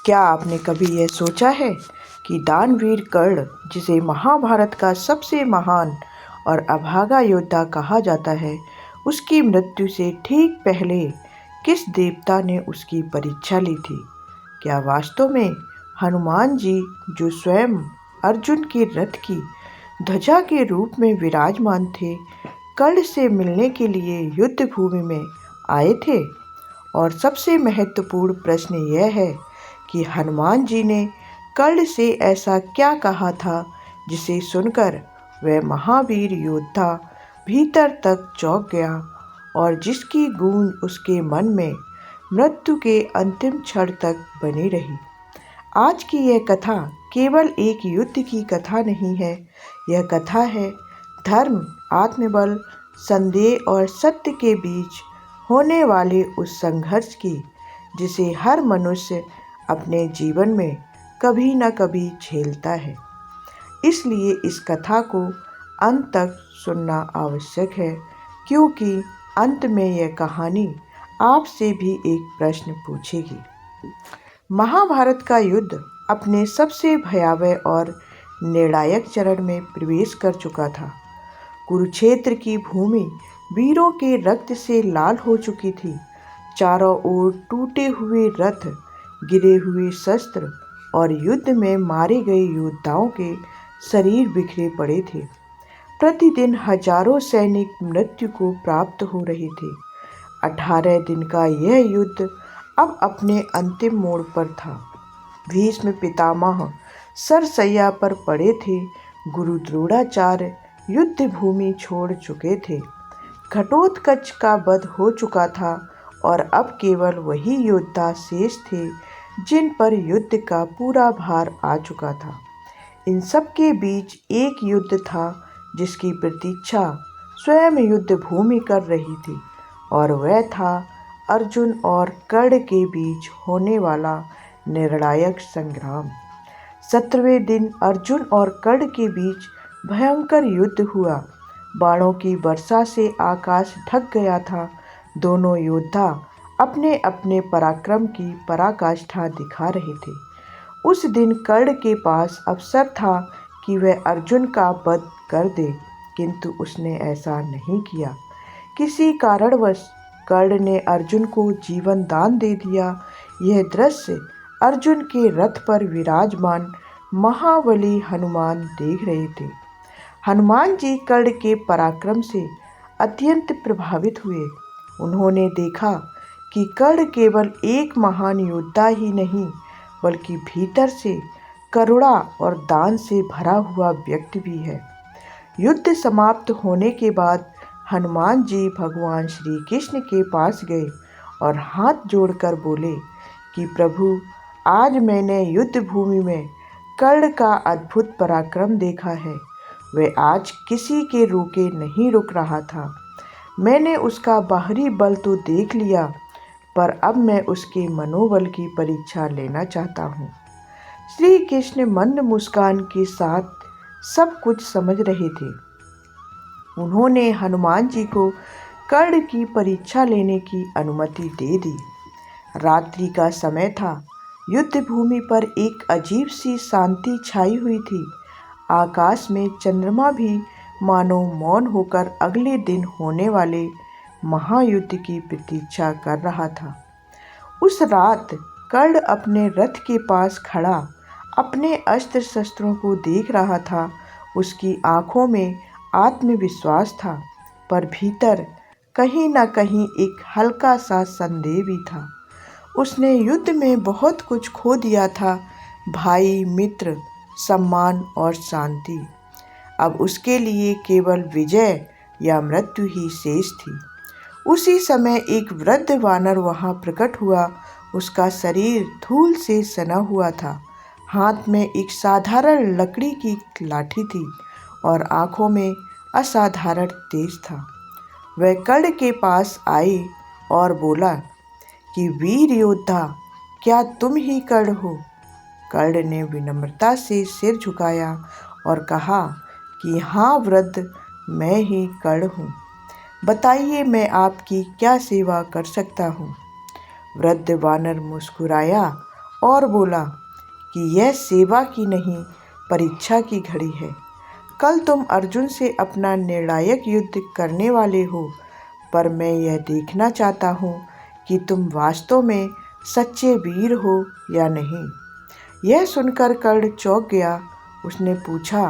क्या आपने कभी यह सोचा है कि दानवीर कर्ण, जिसे महाभारत का सबसे महान और अभागा योद्धा कहा जाता है, उसकी मृत्यु से ठीक पहले किस देवता ने उसकी परीक्षा ली थी? क्या वास्तव में हनुमान जी, जो स्वयं अर्जुन के रथ की ध्वजा के रूप में विराजमान थे, कर्ण से मिलने के लिए युद्ध भूमि में आए थे? और सबसे महत्वपूर्ण प्रश्न यह है कि हनुमान जी ने कर्ण से ऐसा क्या कहा था जिसे सुनकर वह महावीर योद्धा भीतर तक चौंक गया और जिसकी गूंज उसके मन में मृत्यु के अंतिम क्षण तक बनी रही। आज की यह कथा केवल एक युद्ध की कथा नहीं है। यह कथा है धर्म, आत्मबल, संदेह और सत्य के बीच होने वाले उस संघर्ष की जिसे हर मनुष्य अपने जीवन में कभी न कभी झेलता है। इसलिए इस कथा को अंत तक सुनना आवश्यक है, क्योंकि अंत में यह कहानी आपसे भी एक प्रश्न पूछेगी। महाभारत का युद्ध अपने सबसे भयावह और निर्णायक चरण में प्रवेश कर चुका था। कुरुक्षेत्र की भूमि वीरों के रक्त से लाल हो चुकी थी। चारों ओर टूटे हुए रथ, गिरे हुए शस्त्र और युद्ध में मारे गए योद्धाओं के शरीर बिखरे पड़े थे। प्रतिदिन हजारों सैनिक मृत्यु को प्राप्त हो रहे थे। 18 दिन का यह युद्ध अब अपने अंतिम मोड़ पर था। भीष्म पितामह सरसैया पर पड़े थे। गुरु द्रोणाचार्य युद्ध भूमि छोड़ चुके थे। घटोत्कच का वध हो चुका था और अब केवल वही योद्धा शेष थे जिन पर युद्ध का पूरा भार आ चुका था। इन सब के बीच एक युद्ध था जिसकी प्रतीक्षा स्वयं युद्ध भूमि कर रही थी, और वह था अर्जुन और कर्ण के बीच होने वाला निर्णायक संग्राम। 17वें दिन अर्जुन और कर्ण के बीच भयंकर युद्ध हुआ। बाणों की वर्षा से आकाश ढक गया था। दोनों योद्धा अपने अपने पराक्रम की पराकाष्ठा दिखा रहे थे। उस दिन कर्ण के पास अवसर था कि वह अर्जुन का वध कर दे, किंतु उसने ऐसा नहीं किया। किसी कारणवश कर्ण ने अर्जुन को जीवन दान दे दिया। यह दृश्य अर्जुन के रथ पर विराजमान महाबली हनुमान देख रहे थे। हनुमान जी कर्ण के पराक्रम से अत्यंत प्रभावित हुए। उन्होंने देखा कि कर्ण केवल एक महान योद्धा ही नहीं, बल्कि भीतर से करुणा और दान से भरा हुआ व्यक्ति भी है। युद्ध समाप्त होने के बाद हनुमान जी भगवान श्री कृष्ण के पास गए और हाथ जोड़कर बोले कि प्रभु, आज मैंने युद्ध भूमि में कर्ण का अद्भुत पराक्रम देखा है। वह आज किसी के रोके नहीं रुक रहा था। मैंने उसका बाहरी बल तो देख लिया, पर अब मैं उसके मनोबल की परीक्षा लेना चाहता हूँ। श्री कृष्ण मंद मुस्कान के साथ सब कुछ समझ रहे थे। उन्होंने हनुमान जी को कर्ण की परीक्षा लेने की अनुमति दे दी। रात्रि का समय था। युद्ध भूमि पर एक अजीब सी शांति छाई हुई थी। आकाश में चंद्रमा भी मानो मौन होकर अगले दिन होने वाले महायुद्ध की प्रतीक्षा कर रहा था। उस रात कर्ण अपने रथ के पास खड़ा अपने अस्त्र शस्त्रों को देख रहा था। उसकी आंखों में आत्मविश्वास था, पर भीतर कहीं न कहीं एक हल्का सा संदेह भी था। उसने युद्ध में बहुत कुछ खो दिया था, भाई, मित्र, सम्मान और शांति। अब उसके लिए केवल विजय या मृत्यु ही शेष थी। उसी समय एक वृद्ध वानर वहां प्रकट हुआ। उसका शरीर धूल से सना हुआ था। हाथ में एक साधारण लकड़ी की लाठी थी और आंखों में असाधारण तेज था। वह कर्ण के पास आई और बोला कि वीर योद्धा, क्या तुम ही कर्ण हो? कर्ण ने विनम्रता से सिर झुकाया और कहा कि हाँ वृद्ध, मैं ही कर्ण हूँ। बताइए, मैं आपकी क्या सेवा कर सकता हूँ? वृद्ध वानर मुस्कुराया और बोला कि यह सेवा की नहीं, परीक्षा की घड़ी है। कल तुम अर्जुन से अपना निर्णायक युद्ध करने वाले हो, पर मैं यह देखना चाहता हूँ कि तुम वास्तव में सच्चे वीर हो या नहीं। यह सुनकर कर्ण चौंक गया। उसने पूछा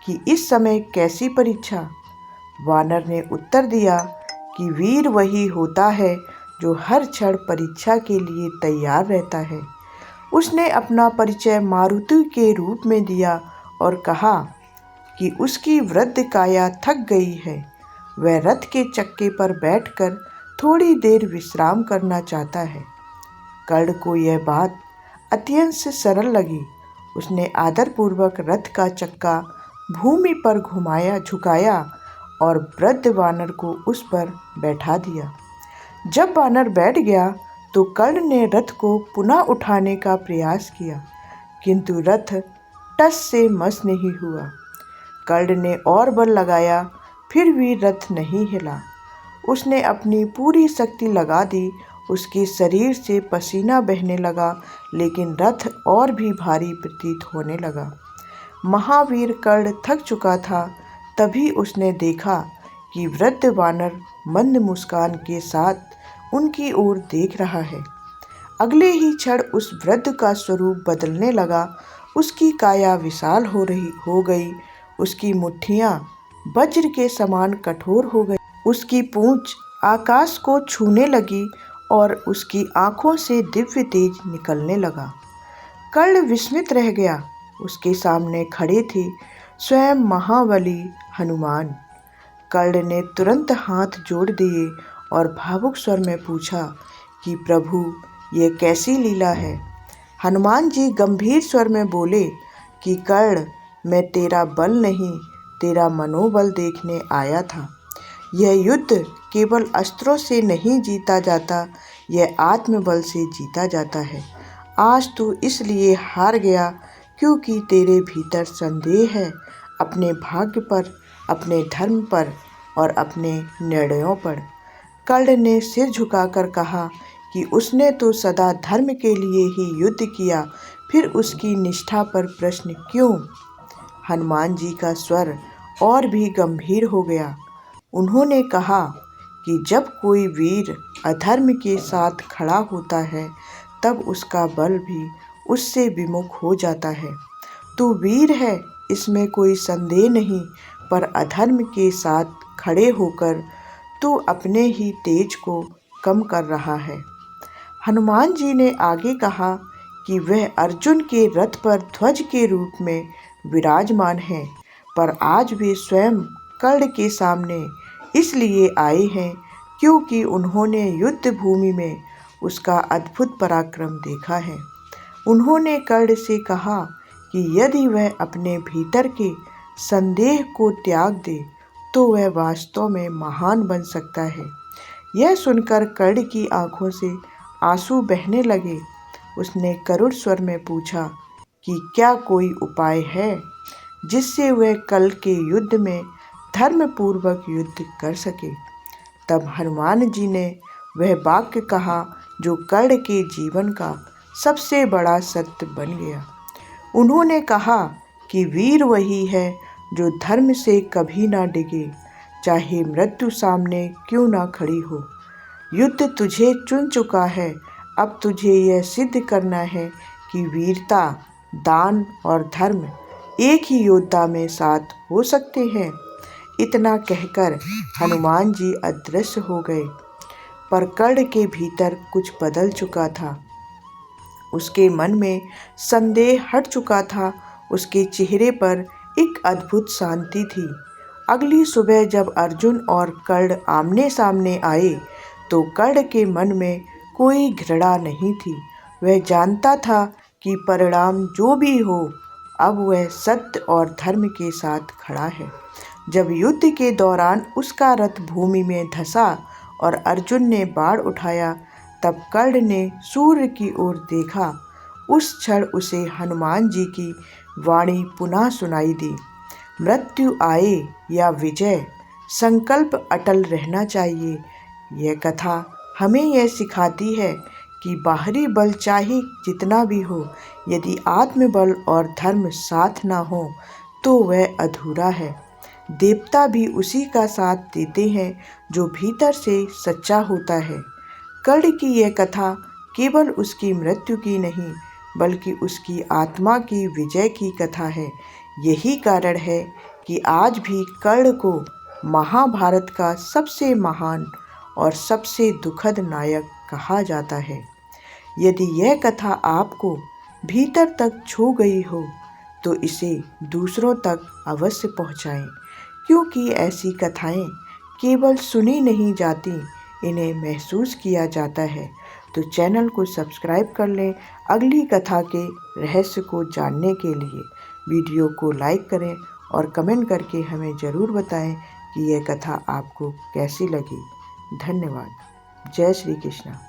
कि इस समय कैसी परीक्षा? वानर ने उत्तर दिया कि वीर वही होता है जो हर क्षण परीक्षा के लिए तैयार रहता है। उसने अपना परिचय मारुति के रूप में दिया और कहा कि उसकी वृद्ध काया थक गई है, वह रथ के चक्के पर बैठकर थोड़ी देर विश्राम करना चाहता है। कर्ण को यह बात अत्यंत सरल लगी। उसने आदरपूर्वक रथ का चक्का भूमि पर झुकाया और वृद्ध वानर को उस पर बैठा दिया। जब वानर बैठ गया तो कर्ण ने रथ को पुनः उठाने का प्रयास किया, किंतु रथ टस से मस नहीं हुआ। कर्ण ने और बल लगाया, फिर भी रथ नहीं हिला। उसने अपनी पूरी शक्ति लगा दी। उसके शरीर से पसीना बहने लगा, लेकिन रथ और भी भारी प्रतीत होने लगा। महावीर कर्ण थक चुका था। तभी उसने देखा कि वृद्ध वानर मंद मुस्कान के साथ उनकी ओर देख रहा है। अगले ही क्षण उस वृद्ध का स्वरूप बदलने लगा। उसकी काया विशाल हो गई। उसकी मुट्ठियाँ वज्र के समान कठोर हो गई। उसकी पूंछ आकाश को छूने लगी और उसकी आंखों से दिव्य तेज निकलने लगा। कर्ण विस्मित रह गया। उसके सामने खड़े थे स्वयं महाबली हनुमान। कर्ण ने तुरंत हाथ जोड़ दिए और भावुक स्वर में पूछा कि प्रभु, ये कैसी लीला है? हनुमान जी गंभीर स्वर में बोले कि कर्ण, मैं तेरा बल नहीं, तेरा मनोबल देखने आया था। यह युद्ध केवल अस्त्रों से नहीं जीता जाता, यह आत्मबल से जीता जाता है। आज तू इसलिए हार गया क्योंकि तेरे भीतर संदेह है अपने भाग्य पर, अपने धर्म पर और अपने निर्णयों पर। कर्ण ने सिर झुकाकर कहा कि उसने तो सदा धर्म के लिए ही युद्ध किया, फिर उसकी निष्ठा पर प्रश्न क्यों? हनुमान जी का स्वर और भी गंभीर हो गया। उन्होंने कहा कि जब कोई वीर अधर्म के साथ खड़ा होता है, तब उसका बल भी उससे विमुख हो जाता है। तू वीर है, इसमें कोई संदेह नहीं, पर अधर्म के साथ खड़े होकर तू अपने ही तेज को कम कर रहा है। हनुमान जी ने आगे कहा कि वह अर्जुन के रथ पर ध्वज के रूप में विराजमान है, पर आज वे स्वयं कर्ण के सामने इसलिए आए हैं क्योंकि उन्होंने युद्ध भूमि में उसका अद्भुत पराक्रम देखा है। उन्होंने कर्ण से कहा कि यदि वह अपने भीतर के संदेह को त्याग दे तो वह वास्तव में महान बन सकता है। यह सुनकर कर्ण की आंखों से आंसू बहने लगे। उसने करुण स्वर में पूछा कि क्या कोई उपाय है जिससे वह कल के युद्ध में धर्मपूर्वक युद्ध कर सके। तब हनुमान जी ने वह वाक्य कहा जो कर्ण के जीवन का सबसे बड़ा सत्य बन गया। उन्होंने कहा कि वीर वही है जो धर्म से कभी ना डिगे, चाहे मृत्यु सामने क्यों ना खड़ी हो। युद्ध तुझे चुन चुका है, अब तुझे यह सिद्ध करना है कि वीरता, दान और धर्म एक ही योद्धा में साथ हो सकते हैं। इतना कहकर हनुमान जी अदृश्य हो गए, पर कर्ण के भीतर कुछ बदल चुका था। उसके मन में संदेह हट चुका था। उसके चेहरे पर एक अद्भुत शांति थी। अगली सुबह जब अर्जुन और कर्ण आमने सामने आए तो कर्ण के मन में कोई घृणा नहीं थी। वह जानता था कि परिणाम जो भी हो, अब वह सत्य और धर्म के साथ खड़ा है। जब युद्ध के दौरान उसका रथ भूमि में धंसा और अर्जुन ने बाण उठाया, तब कर्ण ने सूर्य की ओर देखा। उस क्षण उसे हनुमान जी की वाणी पुनः सुनाई दी, मृत्यु आए या विजय, संकल्प अटल रहना चाहिए। यह कथा हमें यह सिखाती है कि बाहरी बल चाहे जितना भी हो, यदि आत्मबल और धर्म साथ ना हो तो वह अधूरा है। देवता भी उसी का साथ देते हैं जो भीतर से सच्चा होता है। कर्ण की यह कथा केवल उसकी मृत्यु की नहीं, बल्कि उसकी आत्मा की विजय की कथा है। यही कारण है कि आज भी कर्ण को महाभारत का सबसे महान और सबसे दुखद नायक कहा जाता है। यदि यह कथा आपको भीतर तक छू गई हो तो इसे दूसरों तक अवश्य पहुंचाएं, क्योंकि ऐसी कथाएं केवल सुनी नहीं जाती, इन्हें महसूस किया जाता है। तो चैनल को सब्सक्राइब कर लें अगली कथा के रहस्य को जानने के लिए। वीडियो को लाइक करें और कमेंट करके हमें ज़रूर बताएं कि यह कथा आपको कैसी लगी। धन्यवाद। जय श्री कृष्ण।